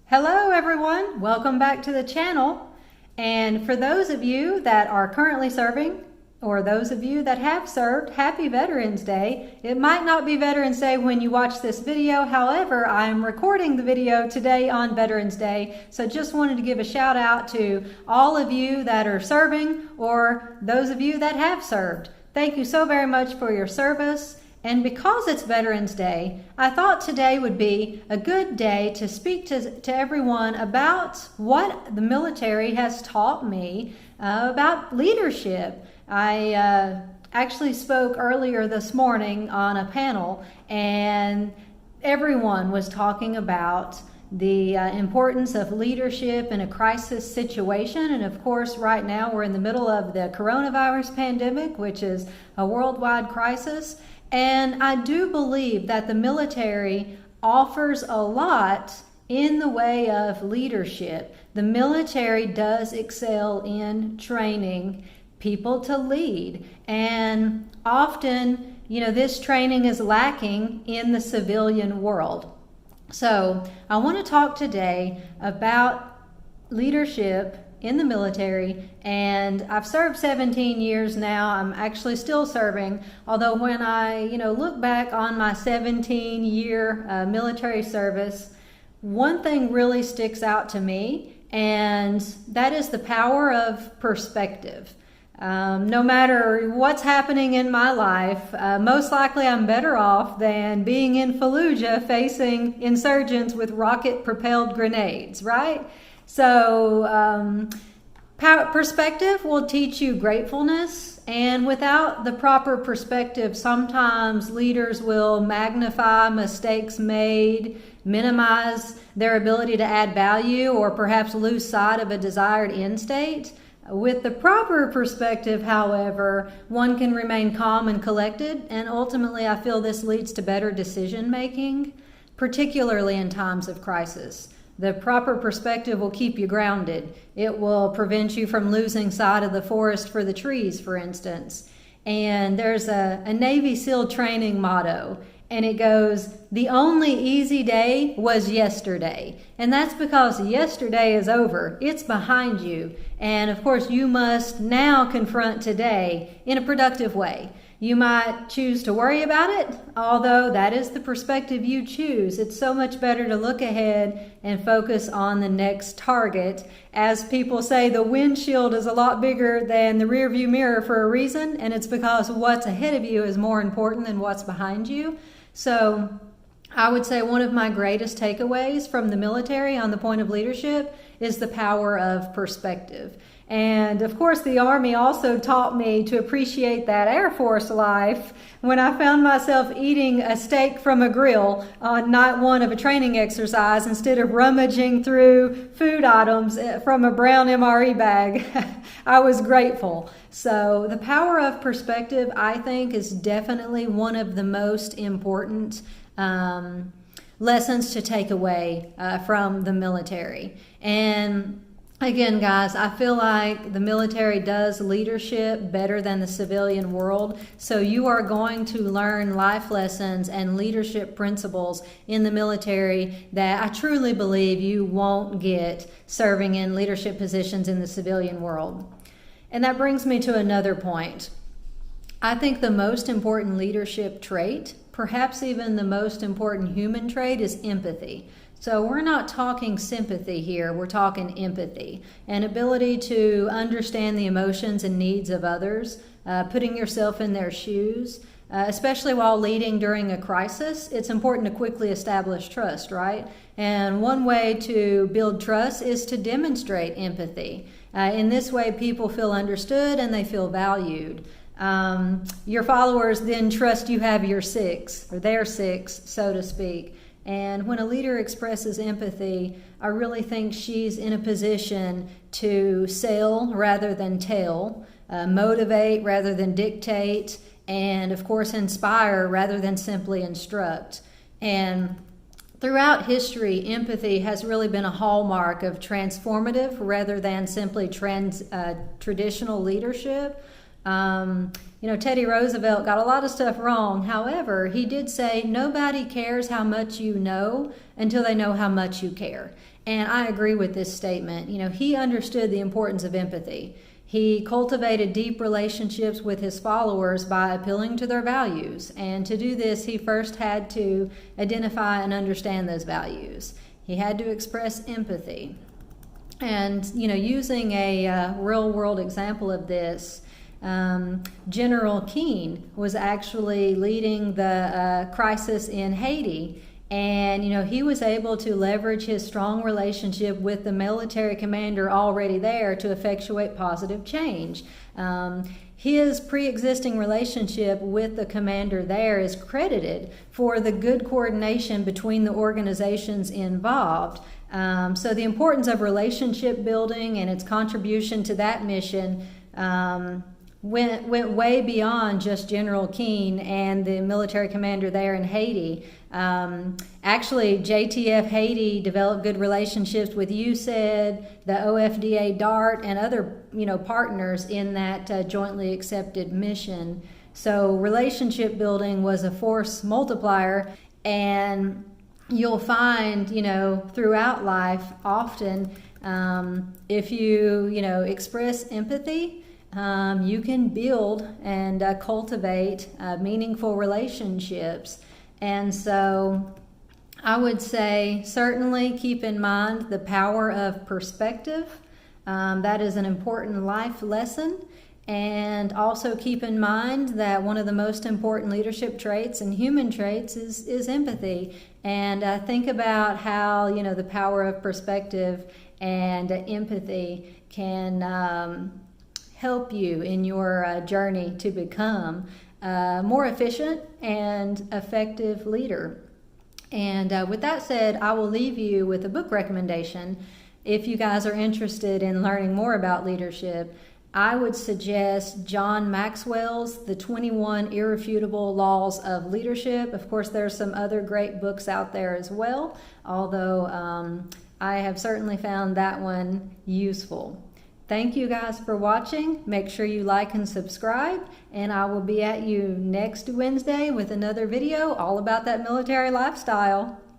Hello everyone, welcome back to the channel. And for those of you that are currently serving, or those of you that have served, happy Veterans Day. It might not be Veterans Day when you watch this video, however, I'm recording the video today on Veterans Day, so just wanted to give a shout out to all of you that are serving, or those of you that have served. Thank you so very much for your service. And because it's Veterans Day, I thought today would be a good day to speak to everyone about what the military has taught me about leadership. I actually spoke earlier this morning on a panel, and everyone was talking about the importance of leadership in a crisis situation. And of course, right now we're in the middle of the coronavirus pandemic, which is a worldwide crisis. And I do believe that the military offers a lot in the way of leadership. The military does excel in training people to lead. And often, this training is lacking in the civilian world. So I want to talk today about leadership in the military, and I've served 17 years now. I'm actually still serving, although when I look back on my 17-year military service, one thing really sticks out to me, and that is the power of perspective. No matter what's happening in my life, most likely I'm better off than being in Fallujah facing insurgents with rocket-propelled grenades, right? So perspective will teach you gratefulness, and without the proper perspective, sometimes leaders will magnify mistakes made, minimize their ability to add value, or perhaps lose sight of a desired end state. With the proper perspective, however, one can remain calm and collected, and ultimately I feel this leads to better decision making, particularly in times of crisis. The proper perspective will keep you grounded. It will prevent you from losing sight of the forest for the trees, for instance. And there's a Navy SEAL training motto, and it goes, "The only easy day was yesterday." And that's because yesterday is over. It's behind you. And of course, you must now confront today in a productive way. You might choose to worry about it, although that is the perspective you choose. It's so much better to look ahead and focus on the next target. As people say, the windshield is a lot bigger than the rearview mirror for a reason, and it's because what's ahead of you is more important than what's behind you. So I would say one of my greatest takeaways from the military on the point of leadership is the power of perspective. And of course, the Army also taught me to appreciate that Air Force life when I found myself eating a steak from a grill on night one of a training exercise instead of rummaging through food items from a brown MRE bag. I was grateful. So the power of perspective, I think, is definitely one of the most important lessons to take away from the military. And again, guys, I feel like the military does leadership better than the civilian world. So you are going to learn life lessons and leadership principles in the military that I truly believe you won't get serving in leadership positions in the civilian world. And that brings me to another point. I think the most important leadership trait, perhaps even the most important human trait, is empathy. So we're not talking sympathy here, we're talking empathy, an ability to understand the emotions and needs of others, putting yourself in their shoes, especially while leading during a crisis. It's important to quickly establish trust, right? And one way to build trust is to demonstrate empathy. In this way, people feel understood and they feel valued. Your followers then trust you have your six, or their six, so to speak. And when a leader expresses empathy, I really think she's in a position to sell rather than tell, motivate rather than dictate, and of course inspire rather than simply instruct. And throughout history, empathy has really been a hallmark of transformative rather than simply traditional leadership. Teddy Roosevelt got a lot of stuff wrong. However, he did say nobody cares how much you know until they know how much you care. And I agree with this statement. You know, he understood the importance of empathy. He cultivated deep relationships with his followers by appealing to their values. And to do this, he first had to identify and understand those values. He had to express empathy. And, you know, using a real world example of this, General Keane was actually leading the crisis in Haiti. And, you know, he was able to leverage his strong relationship with the military commander already there to effectuate positive change. His pre-existing relationship with the commander there is credited for the good coordination between the organizations involved. So the importance of relationship building and its contribution to that mission went way beyond just General Keane and the military commander there in Haiti. Actually, JTF Haiti developed good relationships with USAID, the OFDA DART, and other partners in that jointly accepted mission. So relationship building was a force multiplier, and you'll find throughout life often if you express empathy, you can build and cultivate meaningful relationships. And so I would say certainly keep in mind the power of perspective. That is an important life lesson. And also keep in mind that one of the most important leadership traits and human traits is empathy. And think about how the power of perspective and empathy can help you in your journey to become a more efficient and effective leader. And with that said, I will leave you with a book recommendation. If you guys are interested in learning more about leadership, I would suggest John Maxwell's The 21 Irrefutable Laws of Leadership. Of course, there's some other great books out there as well, although I have certainly found that one useful. Thank you guys for watching. Make sure you like and subscribe, and I will be at you next Wednesday with another video all about that military lifestyle.